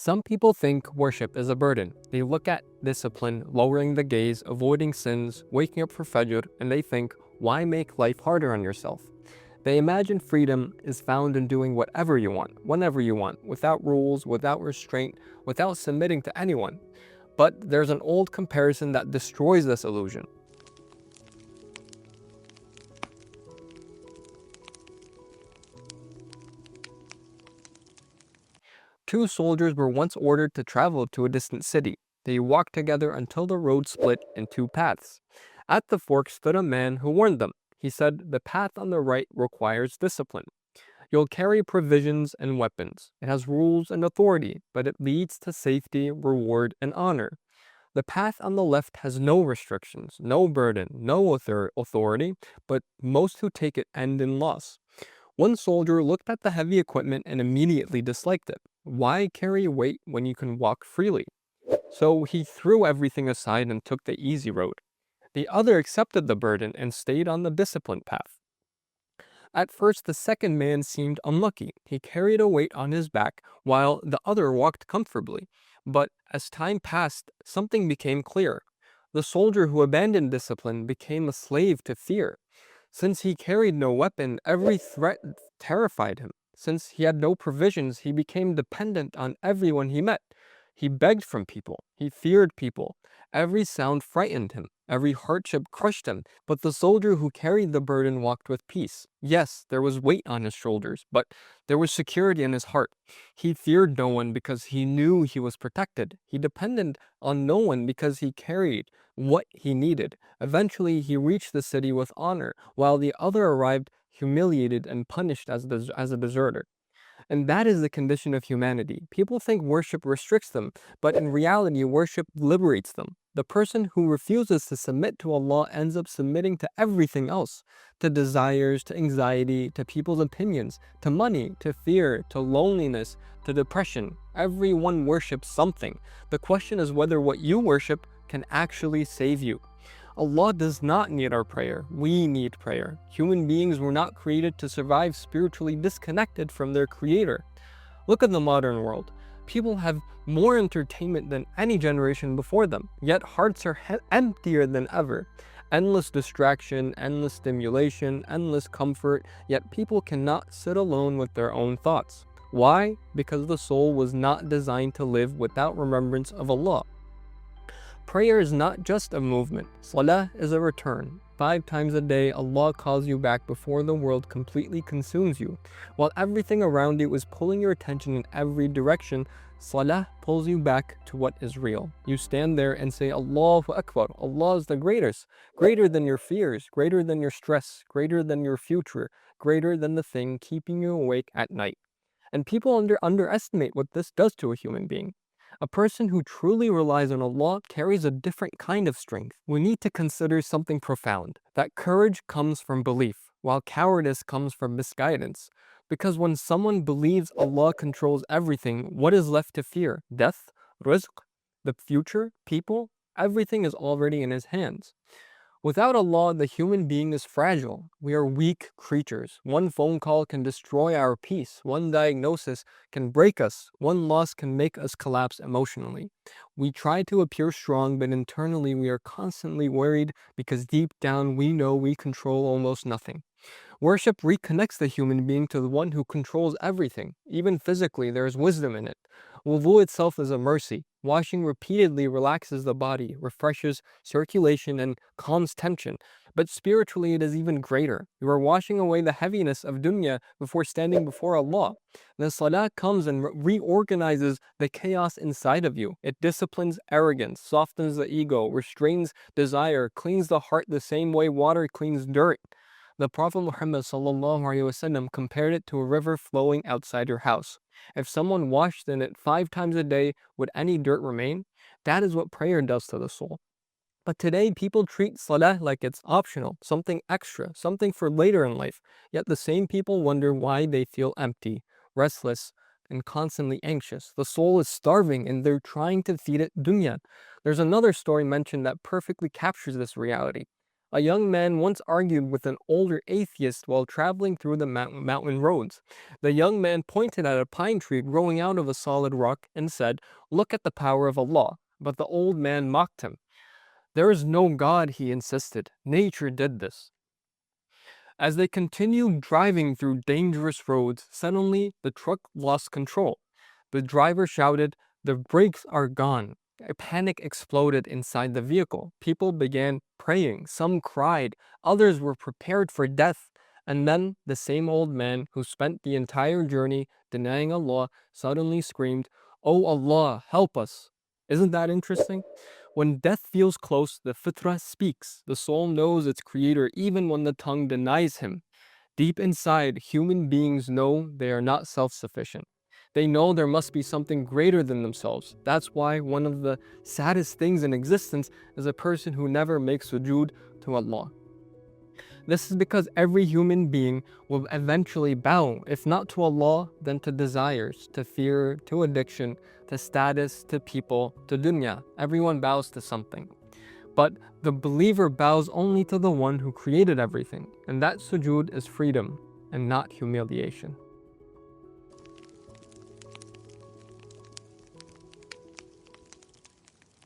Some people think worship is a burden. They look at discipline, lowering the gaze, avoiding sins, waking up for Fajr, and they think, why make life harder on yourself? They imagine freedom is found in doing whatever you want, whenever you want, without rules, without restraint, without submitting to anyone. But there's an old comparison that destroys this illusion. Two soldiers were once ordered to travel to a distant city. They walked together until the road split in two paths. At the fork stood a man who warned them. He said, "The path on the right requires discipline. You'll carry provisions and weapons. It has rules and authority, but it leads to safety, reward, and honor. The path on the left has no restrictions, no burden, no authority, but most who take it end in loss." One soldier looked at the heavy equipment and immediately disliked it. Why carry weight when you can walk freely? So he threw everything aside and took the easy road. The other accepted the burden and stayed on the disciplined path. At first, the second man seemed unlucky. He carried a weight on his back while the other walked comfortably. But as time passed, something became clear. The soldier who abandoned discipline became a slave to fear. Since he carried no weapon, every threat terrified him. Since he had no provisions, he became dependent on everyone he met. He begged from people. He feared people. Every sound frightened him. Every hardship crushed him. But the soldier who carried the burden walked with peace. Yes, there was weight on his shoulders, but there was security in his heart. He feared no one because he knew he was protected. He depended on no one because he carried what he needed. Eventually, he reached the city with honor, while the other arrived humiliated and punished as a deserter. And that is the condition of humanity. People think worship restricts them, but in reality, worship liberates them. The person who refuses to submit to Allah ends up submitting to everything else, to desires, to anxiety, to people's opinions, to money, to fear, to loneliness, to depression. Everyone worships something. The question is whether what you worship can actually save you. Allah does not need our prayer. We need prayer. Human beings were not created to survive spiritually disconnected from their Creator. Look at the modern world. People have more entertainment than any generation before them, yet hearts are emptier than ever. Endless distraction, endless stimulation, endless comfort, yet people cannot sit alone with their own thoughts. Why? Because the soul was not designed to live without remembrance of Allah. Prayer is not just a movement. Salah is a return. 5 times a day, Allah calls you back before the world completely consumes you. While everything around you is pulling your attention in every direction, Salah pulls you back to what is real. You stand there and say, Allahu Akbar. Allah is the greatest, greater than your fears, greater than your stress, greater than your future, greater than the thing keeping you awake at night. And people underestimate what this does to a human being. A person who truly relies on Allah carries a different kind of strength. We need to consider something profound, that courage comes from belief, while cowardice comes from misguidance. Because when someone believes Allah controls everything, what is left to fear? Death? Rizq? The future? People? Everything is already in His hands. Without Allah, the human being is fragile. We are weak creatures. One phone call can destroy our peace. One diagnosis can break us. One loss can make us collapse emotionally. We try to appear strong, but internally we are constantly worried because deep down we know we control almost nothing. Worship reconnects the human being to the one who controls everything. Even physically, there is wisdom in it. Wudu itself is a mercy. Washing repeatedly relaxes the body, refreshes circulation, and calms tension. But spiritually, it is even greater. You are washing away the heaviness of dunya before standing before Allah. The salah comes and reorganizes the chaos inside of you. It disciplines arrogance, softens the ego, restrains desire, cleans the heart the same way water cleans dirt. The Prophet Muhammad ﷺ compared it to a river flowing outside your house. If someone washed in it 5 times a day, would any dirt remain? That is what prayer does to the soul. But today, people treat salah like it's optional, something extra, something for later in life. Yet the same people wonder why they feel empty, restless, and constantly anxious. The soul is starving and they're trying to feed it dunya. There's another story mentioned that perfectly captures this reality. A young man once argued with an older atheist while traveling through the mountain roads. The young man pointed at a pine tree growing out of a solid rock and said, "Look at the power of Allah." But the old man mocked him. "There is no God," he insisted. "Nature did this." As they continued driving through dangerous roads, suddenly the truck lost control. The driver shouted, "The brakes are gone." A panic exploded inside the vehicle. People began praying. Some cried. Others were prepared for death. And then the same old man who spent the entire journey denying Allah suddenly screamed, "Oh Allah, help us." Isn't that interesting? When death feels close, the fitrah speaks. The soul knows its creator even when the tongue denies him. Deep inside, human beings know they are not self-sufficient. They know there must be something greater than themselves. That's why one of the saddest things in existence is a person who never makes sujood to Allah. This is because every human being will eventually bow, if not to Allah, then to desires, to fear, to addiction, to status, to people, to dunya. Everyone bows to something. But the believer bows only to the one who created everything, and that sujood is freedom and not humiliation.